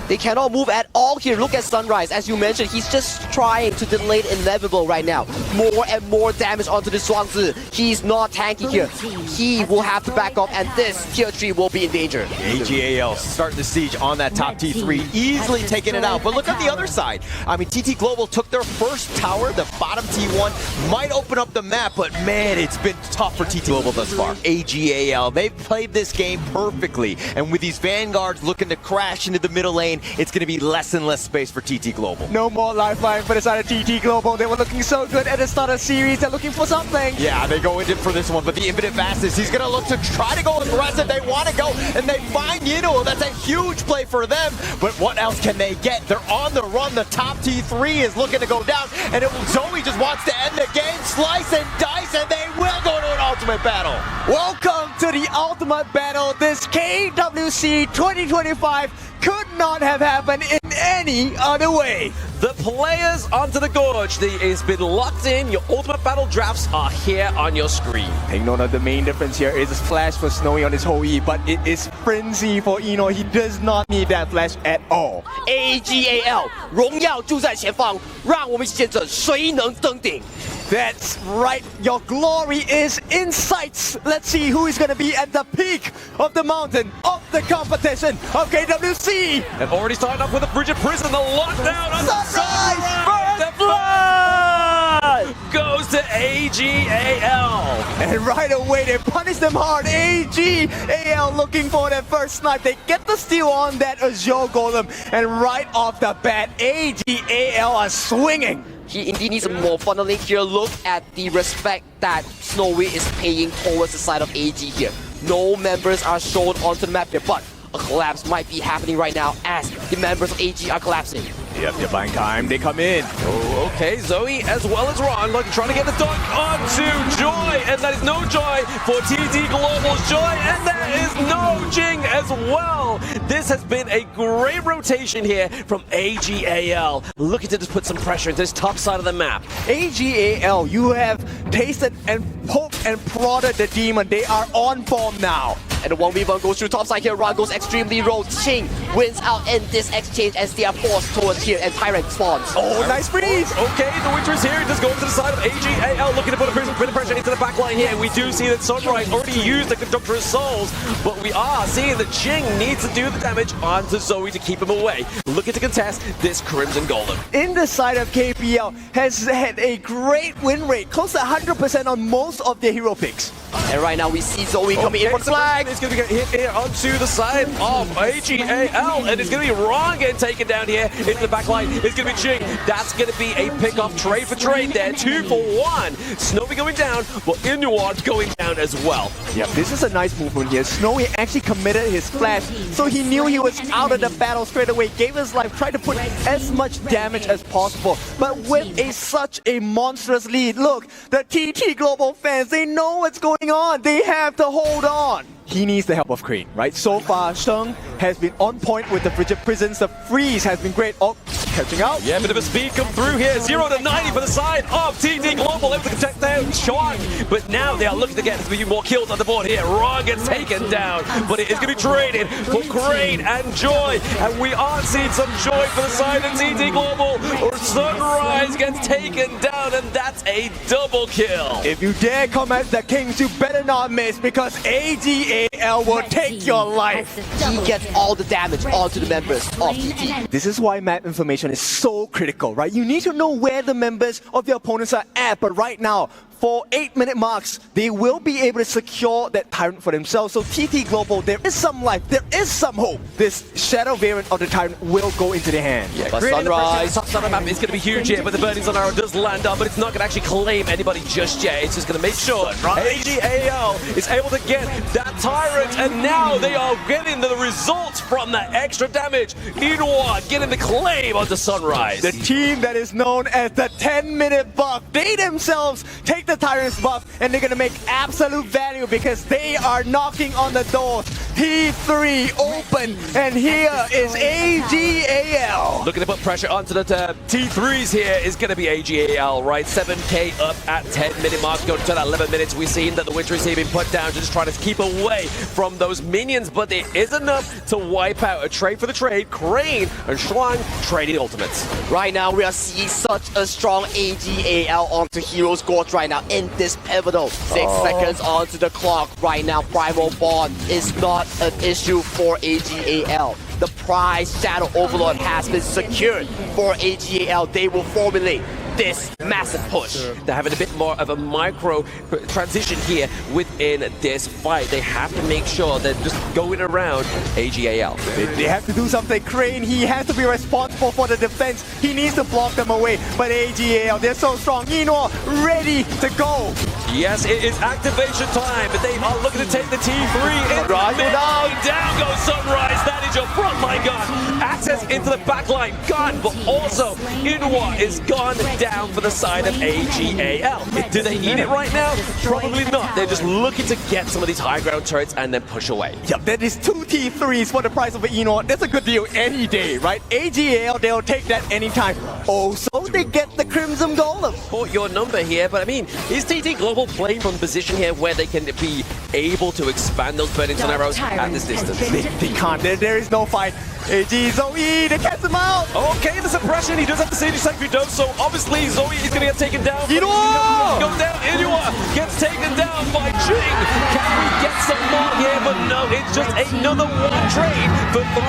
They cannot move at all here. Look at Sunrise. As you mentioned, he's just trying to delay the inevitable right now. More and more damage onto the Zhuangzi. He's not tanky here. He will have to back off, and this tier 3 will be in danger. AG.AL starting the siege on that top T3, easily taking it out. But look at the other side. I mean, TT Global took their first tower. The bottom T1 might open up the map, but man, it's been tough for TT Global thus far. AG.AL, they've played this game perfectly. And with these Vanguards looking to crash into the middle lane, it's going to be less and less space for TT Global. No more lifeline for the side of TT Global. They were looking so good at the start of the series. They're looking for something. Yeah, they go in for this one, but the infinite fastness, he's going to look to try to go aggressive. They want to go, and they find Yuno. That's a huge play for them, but what else can they get? They're on the run. The top T3 is looking to go down, and Zoe just wants to end the game. Slice and dice, and they will go to an ultimate battle. Welcome to the ultimate battle. This KWC 2025 could not have happened in any other way. The players onto the gorge. It's been locked in. Your ultimate battle drafts are here on your screen. Take note of the main difference here is flash for Snowy on his whole E, but it is frenzy for Eno. He does not need that flash at all. AG.AL 荣耀就在前方，让我们一起见证谁能登顶。 That's right, your glory is in sights. Let's see who is going to be at the peak of the mountain of the competition of KWC. And already starting off with a Bridget Prison, the lockdown on Sunrise! The blood goes to AG.AL. And right away they punish them hard. AG.AL looking for their first snipe. They get the steal on that Azure Golem. And right off the bat, AG.AL are swinging. He indeed needs more funneling here. Look at the respect that Snowy is paying towards the side of AG here. No members are shown onto the map here, but a collapse might be happening right now as the members of AG are collapsing. Yep, they're buying time. They come in. Oh, okay, Zoe as well as Ron trying to get the dunk onto Joy, and that is no Joy for TT Global's Joy, and that is no Jing as well. This has been a great rotation here from AG.AL, looking to just put some pressure into this top side of the map. AG.AL, you have tasted and poked and prodded the demon. They are on form now. And the 1v1 goes through topside here. Ron goes extremely low. Ching wins out in this exchange as they are forced towards here, and Tyrant spawns. Oh, nice freeze! Okay, the Winter is here, just going to the side of AG.AL, looking to put a bit of pressure into the back line here. We do see that Sunrise already used the Conductor's Souls, but we are seeing that Jing needs to do the damage onto Zoe to keep him away. Looking to contest this Crimson Golem. In the side of KPL has had a great win rate, close to 100% on most of their hero picks. And right now we see Zoe coming in for the flag. It's going to get hit here onto the side of AG.AL, and it's going to be Ron getting taken down here into the back line. It's going to be Jing. That's going to be a pick-off trade for trade there. 2 for 1. Snowy going down, but Inuart going down as well. Yeah, this is a nice movement here. Snowy actually committed his flash, so he knew he was out of the battle straight away. Gave his life, tried to put as much damage as possible. But with such a monstrous lead, look, the TT Global fans, they know what's going on. They have to hold on. He needs the help of Crane, right? So far, Sheng has been on point with the Frigid Prisons. The freeze has been great. Oh, catching out. Yeah, bit of a speed come through here. 0 to 90 for the side of TT Global. Able to protect down Sean. But now they are looking to get a few more kills on the board here. Ron gets taken down. But it is going to be traded for Crane and Joy. And we are seeing some joy for the side of TT Global. Or Sunrise gets taken down. And that's a double kill. If you dare come at the Kings, you better not miss, because AG.AL will take your life. He gets all the damage onto the members of TT. This is why map information is so critical, right? You need to know where the members of your opponents are at, but right now, for 8-minute marks, they will be able to secure that Tyrant for themselves. So TT Global, there is some life, there is some hope. This Shadow variant of the Tyrant will go into their hand. Yeah, But Sunrise. top side of the map is going to be huge here, but the Burning Sun Arrow does land up, but it's not going to actually claim anybody just yet. It's just going to make sure AG.AL is able to get that Tyrant, and now they are getting the results from that extra damage. Inuart getting the claim onto Sunrise. The team that is known as the 10-minute buff, they themselves take the Tyrant's buff, and they're gonna make absolute value because they are knocking on the door. T3 open, and here is AG.AL. Looking to put pressure onto the T3s here is going to be AG.AL, right? 7k up at 10-minute mark, going to that 11 minutes. We've seen that the Winter is here being put down, just trying to keep away from those minions, but it is enough to wipe out. A trade for the trade. Crane and Schwang trading ultimates. Right now we are seeing such a strong AG.AL onto Heroes Gorge right now in this pivotal. 6 seconds onto the clock right now. Primal Bond is not an issue for AG.AL. The prize Shadow Overlord has been secured for AG.AL. They will formulate this massive push. They're having a bit more of a micro transition here within this fight. They have to make sure they're just going around AG.AL. They have to do something. Crane, he has to be responsible for the defense. He needs to block them away. But AG.AL, they're so strong. Eno ready to go. Yes, it is activation time, but they are looking to take the T3 in. Down goes Sunrise. That is your frontline gun. Access into the backline gun, but also Inuart is gone down for the side of AG.AL. Do they need it right now? Probably not. They're just looking to get some of these high ground turrets and then push away. Yep, that is 2 T3s for the price of an Eno. That's a good deal any day, right? AG.AL, they'll take that anytime. Also, they get the Crimson Golem. Put your number here, but I mean, is TT Global playing from a position here where they can be able to expand those Burning Sun Arrows at this distance? They can't. There is no fight. AG, Zoe, they cast him out. Okay, the suppression. He does have the Sage Sanctuary Dome, so obviously Zoe is going to get taken down. Inuart! Go down. Inuart gets taken down by Jing. Can we get some more here? But no, it's just another one trade for 3.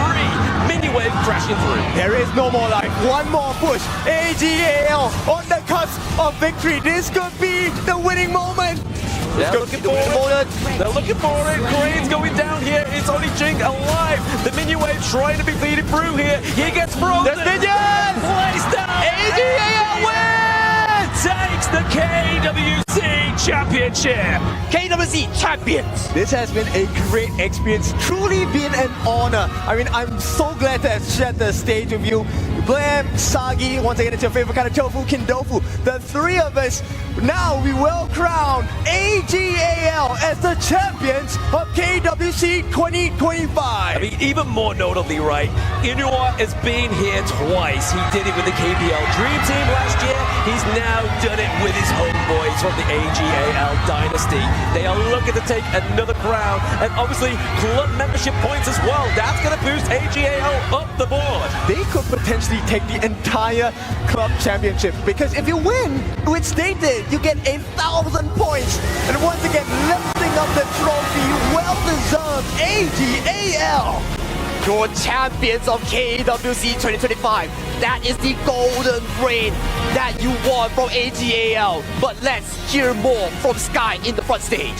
Miniwave crashing through. There is no more life. One more push. AG.AL on the cusp of victory. This could be the winning moment. They're looking for it. They're looking for it. Crane's going down here. It's only Jing alive. The Miniwave trying to be feeding through here. He gets frozen. The minions! Placed down. AG.AL wins! Takes the KWC Championship. KWC champions. This has been a great experience. Truly been an honor. I mean, I'm so glad to have shared the stage with you. Glam, Sagi, once again it's your favorite kind of tofu, Kindofu. The three of us, now we will crown AG.AL as the champions of KWC 2025. I mean, even more notably, right, Inua has been here twice. He did it with the KPL Dream Team last year. He's now done it with his homeboys from the AG.AL Dynasty. They are looking to take another crown, and obviously club membership points as well. That's going to boost AG.AL up the board. They could potentially take the entire club championship, because if you win, which they did, you get 1,000 points. And once again, lifting up the trophy, well-deserved AG.AL. Your champions of KWC 2025. That is the golden reign that you won from AG.AL. But let's hear more from Sky in the front stage.